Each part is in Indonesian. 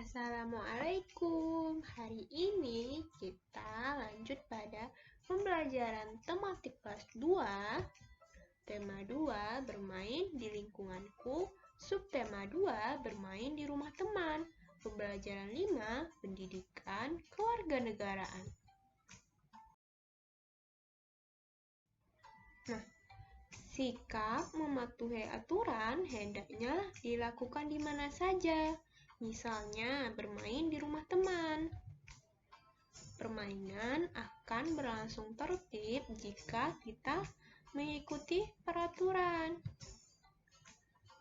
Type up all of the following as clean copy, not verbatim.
Assalamualaikum. Hari ini kita lanjut pada pembelajaran tematik kelas 2. Tema 2, bermain di lingkunganku. Subtema 2, bermain di rumah teman. Pembelajaran 5, pendidikan kewarganegaraan. Sikap mematuhi aturan hendaknya dilakukan di mana saja. Misalnya, bermain di rumah teman. Permainan akan berlangsung tertib jika kita mengikuti peraturan.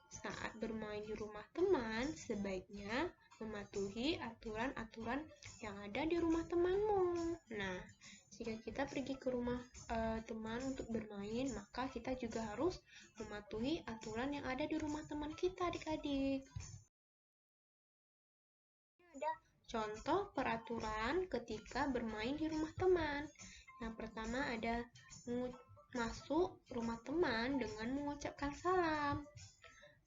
Saat bermain di rumah teman, sebaiknya mematuhi aturan-aturan yang ada di rumah temanmu. Nah, jika kita pergi ke rumah teman untuk bermain, maka kita juga harus mematuhi aturan yang ada di rumah teman kita, adik-adik. Ada contoh peraturan ketika bermain di rumah teman. Yang pertama ada masuk rumah teman dengan mengucapkan salam.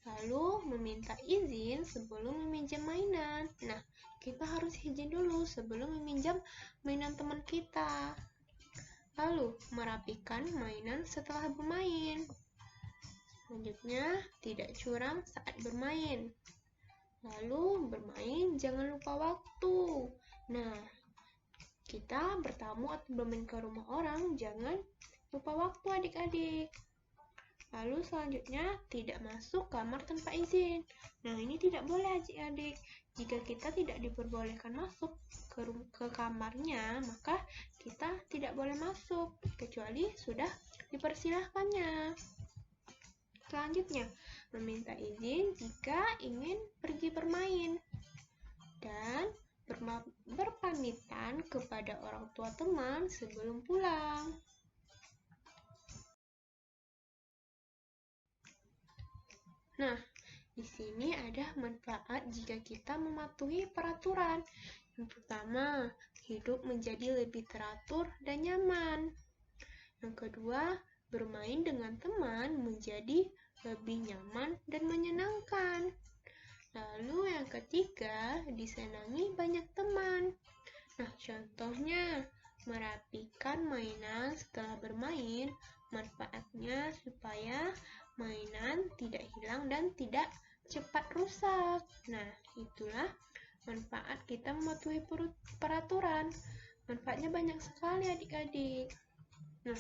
Lalu meminta izin sebelum meminjam mainan. Nah, kita harus izin dulu sebelum meminjam mainan teman kita. Lalu merapikan mainan setelah bermain. Selanjutnya, tidak curang saat bermain. Lalu bermain jangan lupa waktu. Nah, kita bertamu atau bermain ke rumah orang jangan lupa waktu, adik-adik. Lalu selanjutnya, tidak masuk kamar tanpa izin. Nah, ini tidak boleh, adik-adik. Jika kita tidak diperbolehkan masuk ke kamarnya, maka kita tidak boleh masuk, kecuali sudah dipersilahkannya. Selanjutnya, meminta izin jika ingin pergi bermain. Dan berpamitan kepada orang tua teman sebelum pulang. Nah, di sini ada manfaat jika kita mematuhi peraturan. Yang pertama, hidup menjadi lebih teratur dan nyaman. Yang kedua, bermain dengan teman menjadi lebih nyaman dan menyenangkan. Lalu yang ketiga, disenangi banyak teman. Nah, contohnya, merapikan mainan setelah bermain. Manfaatnya supaya mainan tidak hilang dan tidak cepat rusak. Nah, itulah manfaat kita mematuhi peraturan. Manfaatnya banyak sekali, adik-adik. Nah,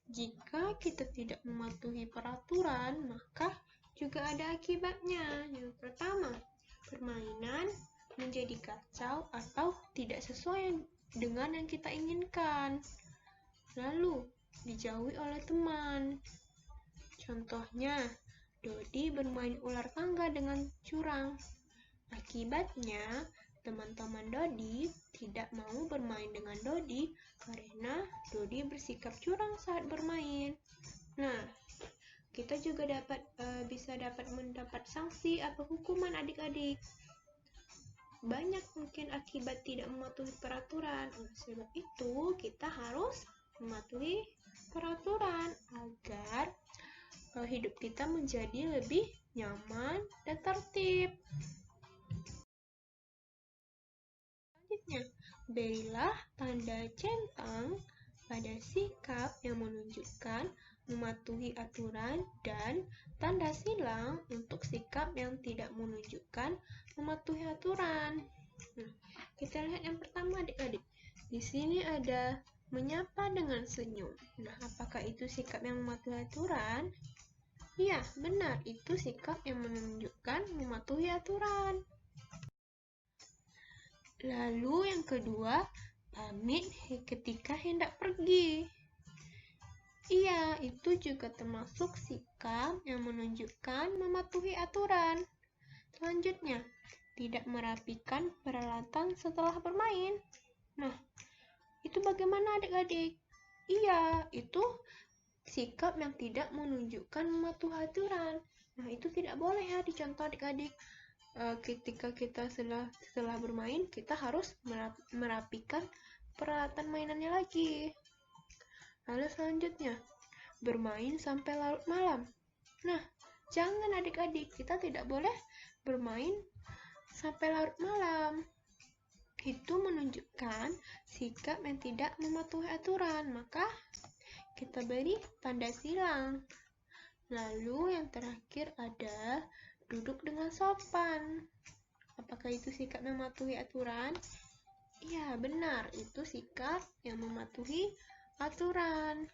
jika kita tidak mematuhi peraturan, maka juga ada akibatnya. Yang pertama, permainan menjadi kacau atau tidak sesuai dengan yang kita inginkan. Lalu, dijauhi oleh teman. Contohnya, Dodi bermain ular tangga dengan curang. Akibatnya, teman-teman Dodi tidak mau bermain dengan Dodi karena Dodi bersikap curang saat bermain. Nah, kita juga bisa mendapat sanksi atau hukuman, adik-adik. Banyak mungkin akibat tidak mematuhi peraturan. Oleh sebab itu, kita harus mematuhi peraturan agar hidup kita menjadi lebih nyaman dan tertib. Selanjutnya, berilah tanda centang pada sikap yang menunjukkan mematuhi aturan dan tanda silang untuk sikap yang tidak menunjukkan mematuhi aturan. Nah, kita lihat yang pertama, adik-adik. Di sini ada menyapa dengan senyum. Nah, apakah itu sikap yang mematuhi aturan? Iya, benar. Itu sikap yang menunjukkan mematuhi aturan. Lalu yang kedua, pamit ketika hendak pergi. Iya, itu juga termasuk sikap yang menunjukkan mematuhi aturan. Selanjutnya, tidak merapikan peralatan setelah bermain. Nah, itu bagaimana, adik-adik? Iya, itu sikap yang tidak menunjukkan mematuhi aturan. Nah, itu tidak boleh ya dicontoh, adik-adik. Ketika kita setelah bermain, kita harus merapikan peralatan mainannya lagi. Lalu selanjutnya, bermain sampai larut malam. Nah, Jangan adik-adik, kita tidak boleh bermain sampai larut malam. Itu menunjukkan sikap yang tidak mematuhi aturan, maka kita beri tanda silang. Lalu yang terakhir ada duduk dengan sopan. Apakah itu sikap mematuhi aturan? Iya, benar, itu sikap yang mematuhi aturan.